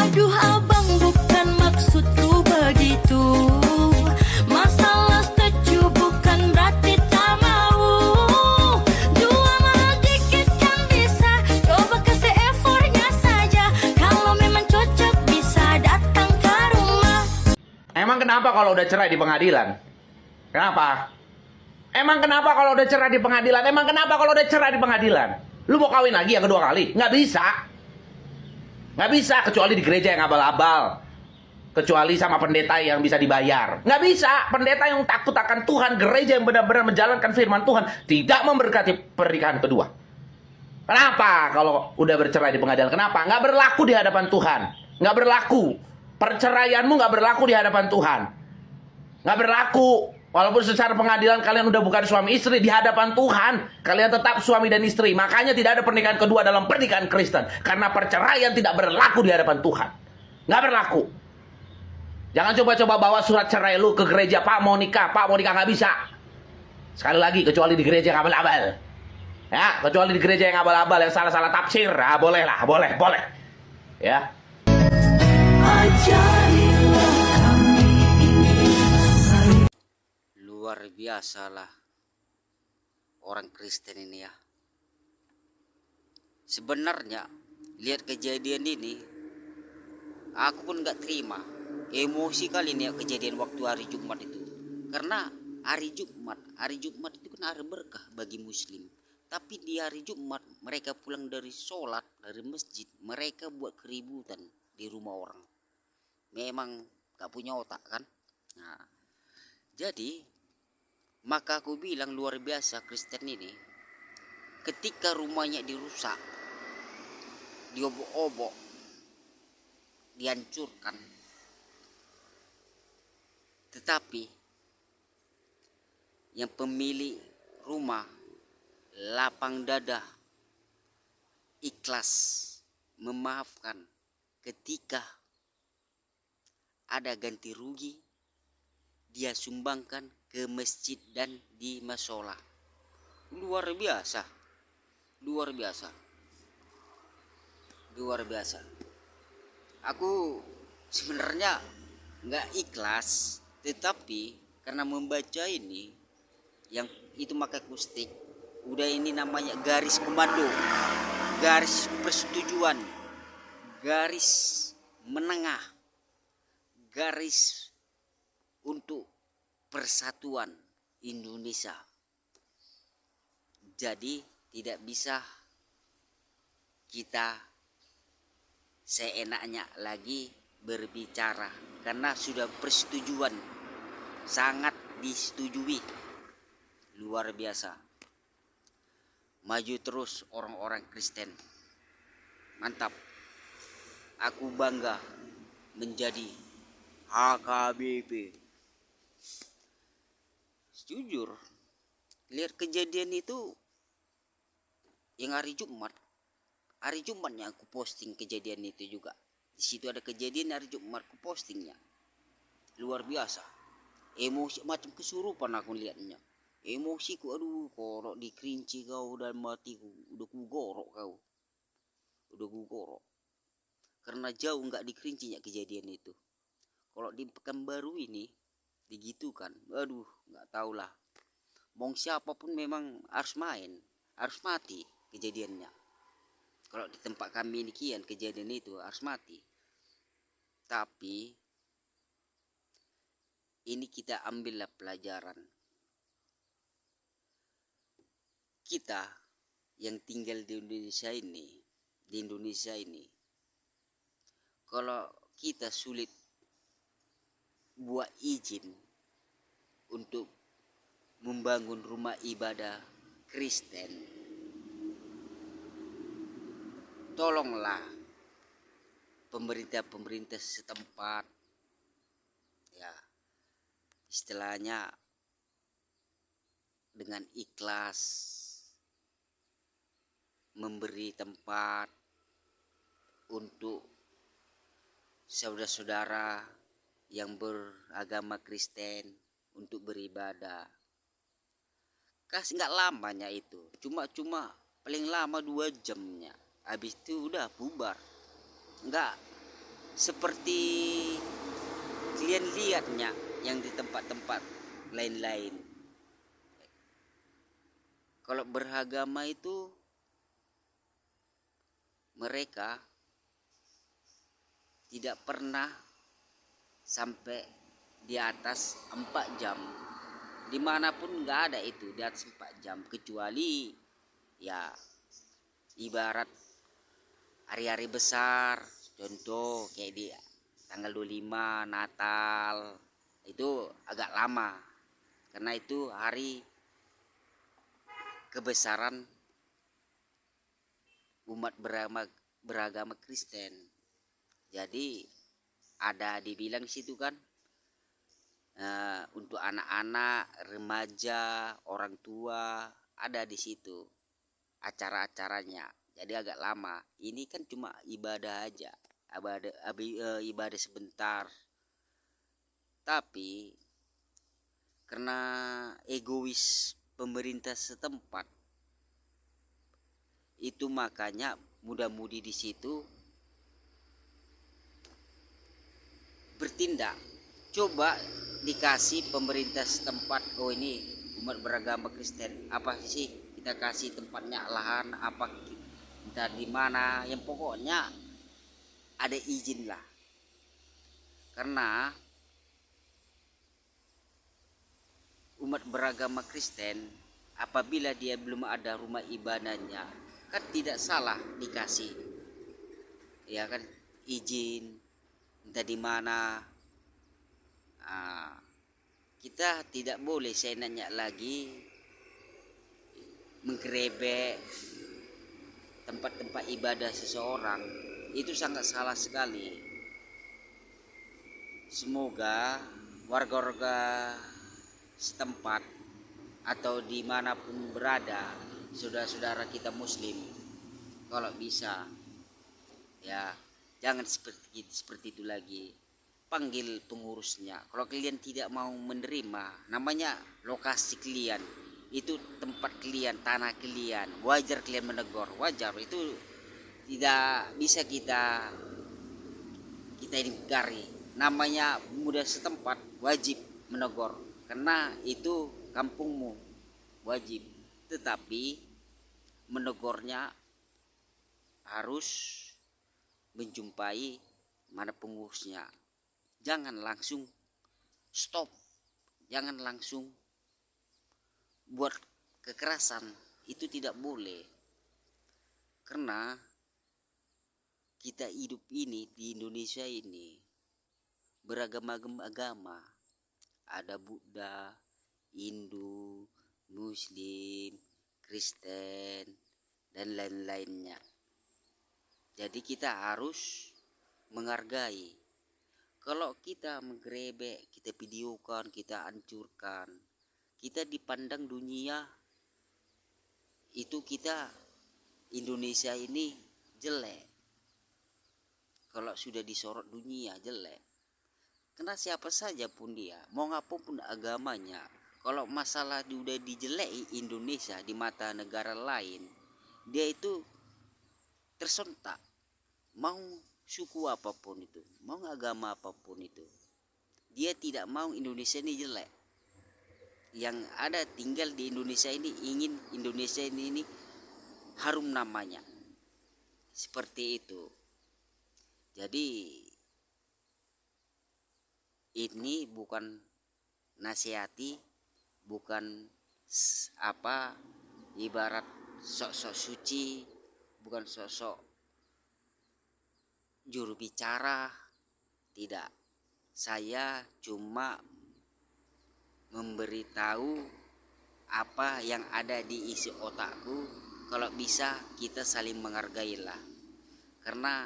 Aduh abang, bukan maksudku begitu. Masalah setuju bukan berarti tak mau. Jual mahal dikit kan bisa, coba kasih effortnya saja. Kalau memang cocok bisa datang ke rumah. Emang kenapa kalau udah cerai di pengadilan? Kenapa? Emang kenapa kalau udah cerai di pengadilan? Emang kenapa kalau udah cerai di pengadilan? Lu mau kawin lagi yang kedua kali? Nggak bisa. Nggak bisa, kecuali di gereja yang abal-abal. Kecuali sama pendeta yang bisa dibayar. Nggak bisa, pendeta yang takut akan Tuhan, gereja yang benar-benar menjalankan firman Tuhan, tidak memberkati pernikahan kedua. Kenapa kalau udah bercerai di pengadilan? Kenapa? Nggak berlaku di hadapan Tuhan. Nggak berlaku. Perceraianmu nggak berlaku di hadapan Tuhan. Nggak berlaku. Walaupun secara pengadilan kalian udah bukan suami istri, di hadapan Tuhan kalian tetap suami dan istri. Makanya tidak ada pernikahan kedua dalam pernikahan Kristen. Karena perceraian tidak berlaku di hadapan Tuhan. Nggak berlaku. Jangan coba-coba bawa surat cerai lu ke gereja. Pak mau nikah nggak bisa. Sekali lagi, kecuali di gereja yang abal-abal. Ya, kecuali di gereja yang abal-abal, yang salah-salah tafsir. Ah, boleh lah, boleh. Ya. Ajarilah kami ini. Luar biasa lah orang Kristen ini ya. Sebenarnya lihat kejadian ini, aku pun nggak terima. Emosi kali nih ya kejadian waktu hari Jumat itu. Karena hari Jumat itu kan hari berkah bagi Muslim. Tapi di hari Jumat mereka pulang dari sholat dari masjid, mereka buat keributan di rumah orang. Memang gak punya otak kan? Nah, jadi maka aku bilang luar biasa Kristen ini. Ketika rumahnya dirusak, diobok-obok, dihancurkan, tetapi yang pemilik rumah lapang dada, ikhlas memaafkan ketika ada ganti rugi, dia sumbangkan ke masjid dan di masolah. Luar biasa. Aku sebenarnya nggak ikhlas, tetapi karena membaca ini yang itu pakai kustik, udah ini namanya garis komando, garis persetujuan, garis menengah, garis untuk persatuan Indonesia. Jadi tidak bisa kita seenaknya lagi berbicara karena sudah persetujuan, sangat disetujui. Luar biasa. Maju terus orang-orang Kristen. Mantap. Aku bangga menjadi HKBP. Jujur, lihat kejadian itu yang hari Jumatnya aku posting kejadian itu juga. Di situ ada kejadian hari Jumat aku postingnya. Luar biasa. Emosi macam kesurupan aku lihatnya. Emosiku, aduh, korok dikerinci kau dalam matiku. Udah ku gorok. Karena jauh nggak dikerincinya kejadian itu. Kalau di Pekanbaru ini digitukan, aduh, nggak tahulah. Mong siapapun memang harus main, harus mati kejadiannya. Kalau di tempat kami ini kian kejadian itu harus mati. Tapi ini kita ambillah pelajaran. Kita yang tinggal di Indonesia ini, kalau kita sulit buat izin untuk membangun rumah ibadah Kristen, tolonglah pemerintah setempat, ya istilahnya dengan ikhlas memberi tempat untuk saudara-saudara yang beragama Kristen untuk beribadah. Kasih nggak lamanya itu, cuma paling lama 2 jamnya. Habis itu udah bubar. Nggak seperti kalian lihatnya yang di tempat-tempat lain-lain. Kalau beragama itu mereka tidak pernah sampai di atas 4 jam. Dimanapun nggak ada itu di atas 4 jam, kecuali ya ibarat hari-hari besar, contoh kayak di tanggal 25 Natal, itu agak lama karena itu hari kebesaran umat beragama Kristen. Jadi ada dibilang situ kan, untuk anak-anak, remaja, orang tua ada di situ acara-acaranya. Jadi agak lama. Ini kan cuma ibadah aja, ibadah sebentar. Tapi karena egois pemerintah setempat, itu makanya muda-mudi di situ bertindak. Coba dikasih pemerintah setempat, oh ini umat beragama Kristen, apa sih kita kasih tempatnya, lahan apa entah di mana, yang pokoknya ada izin lah. Karena umat beragama Kristen apabila dia belum ada rumah ibadahnya kan tidak salah dikasih, ya kan, izin entah di mana. Kita tidak boleh seenaknya lagi menggerebek tempat-tempat ibadah seseorang. Itu sangat salah sekali. Semoga warga-warga setempat atau dimanapun berada, saudara-saudara kita muslim, kalau bisa ya jangan seperti itu lagi. Panggil pengurusnya. Kalau kalian tidak mau menerima, namanya lokasi kalian, itu tempat kalian, tanah kalian, wajar kalian menegur, wajar. Itu tidak bisa kita ingkari. Namanya muda setempat wajib menegur karena itu kampungmu, wajib. Tetapi menegurnya harus menjumpai mana pengurusnya. Jangan langsung stop, jangan langsung buat kekerasan, itu tidak boleh. Karena kita hidup ini di Indonesia ini beragama-agama, ada Buddha, Hindu, Muslim, Kristen, dan lain-lainnya. Jadi kita harus menghargai. Kalau kita menggerebek, kita videokan, kita hancurkan, kita dipandang dunia itu kita Indonesia ini jelek. Kalau sudah disorot dunia jelek. Karena siapa saja pun dia, mau ngapapun agamanya, kalau masalah udah dijeleki Indonesia di mata negara lain, dia itu tersontak. Mau suku apapun itu, mau agama apapun itu, dia tidak mau Indonesia ini jelek. Yang ada tinggal di Indonesia ini ingin Indonesia ini harum namanya, seperti itu. Jadi ini bukan nasihati, bukan apa ibarat sok-sok suci, bukan sok-sok juru bicara, tidak. Saya cuma memberitahu apa yang ada di isi otakku. Kalau bisa kita saling menghargailah, karena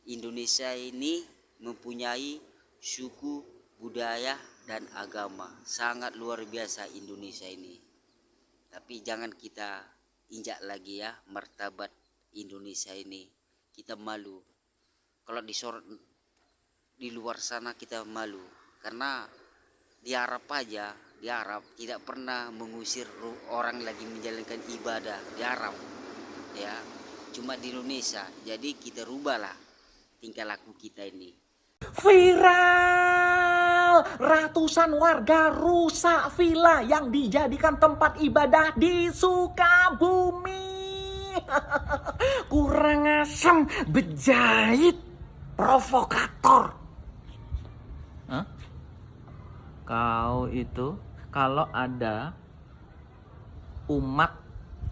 Indonesia ini mempunyai suku, budaya, dan agama sangat luar biasa Indonesia ini. Tapi jangan kita injak lagi ya martabat Indonesia ini. Kita malu kalau disorot di luar sana, kita malu. Karena di Arab aja, di Arab tidak pernah mengusir orang lagi menjalankan ibadah di Arab, ya, cuma di Indonesia. Jadi kita rubahlah tingkah laku kita ini. Viral, ratusan warga rusak villa yang dijadikan tempat ibadah di Sukabumi. Kurang asem, bejait, provokator. Hah? Kau itu kalau ada umat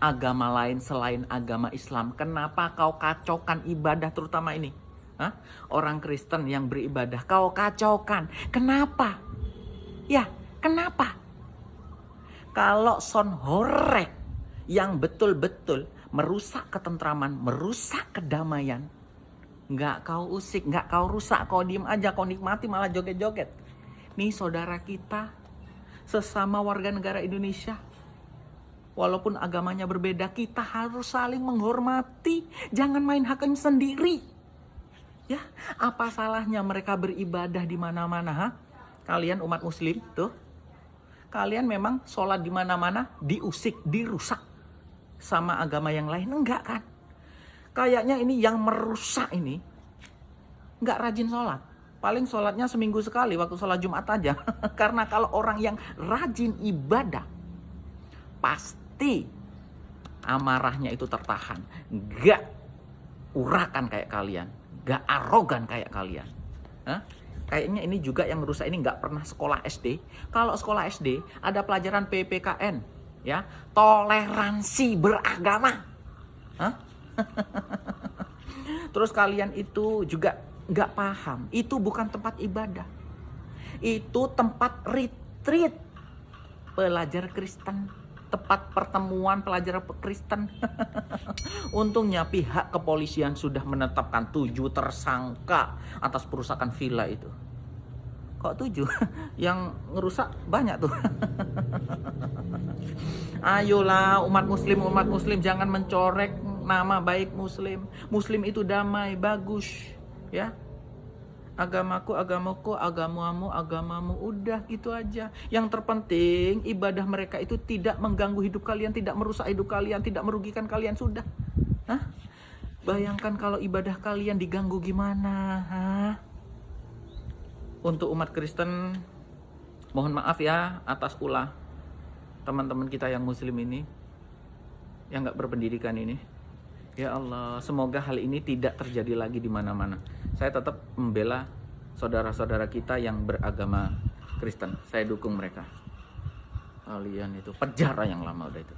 agama lain selain agama Islam, kenapa kau kacaukan ibadah terutama ini? Hah? Orang Kristen yang beribadah kau kacaukan. Kenapa? Ya, kenapa? Kalau son horek yang betul-betul merusak ketentraman, merusak kedamaian, nggak kau usik, nggak kau rusak, kau diem aja, kau nikmati malah joget-joget. Nih saudara kita, sesama warga negara Indonesia, walaupun agamanya berbeda, kita harus saling menghormati. Jangan main hakim sendiri. Ya, apa salahnya mereka beribadah di mana-mana, ha? Kalian umat muslim, tuh. Kalian memang sholat di mana-mana diusik, dirusak sama agama yang lain, enggak kan? Kayaknya ini yang merusak ini enggak rajin sholat. Paling sholatnya seminggu sekali waktu sholat Jumat aja. Karena kalau orang yang rajin ibadah, pasti amarahnya itu tertahan. Enggak urakan kayak kalian. Enggak arogan kayak kalian. Hah? Kayaknya ini juga yang merusak ini nggak pernah sekolah SD. Kalau sekolah SD ada pelajaran PPKN, ya, toleransi beragama. Hah? Terus kalian itu juga nggak paham, itu bukan tempat ibadah, itu tempat retreat pelajar Kristen, tempat pertemuan pelajar Kristen. Untungnya pihak kepolisian sudah menetapkan 7 tersangka atas perusakan villa itu. Kok 7? Yang ngerusak banyak tuh. Ayolah umat muslim jangan mencorek nama baik muslim. Muslim itu damai, bagus, ya. Agamaku, agamamu, udah gitu aja. Yang terpenting ibadah mereka itu tidak mengganggu hidup kalian, tidak merusak hidup kalian, tidak merugikan kalian, sudah. Hah? Bayangkan kalau ibadah kalian diganggu gimana, hah? Untuk umat Kristen, mohon maaf ya atas ulah teman-teman kita yang muslim ini, yang gak berpendidikan ini. Ya Allah, semoga hal ini tidak terjadi lagi di mana-mana. Saya tetap membela saudara-saudara kita yang beragama Kristen. Saya dukung mereka. Kalian itu penjara yang lama udah itu.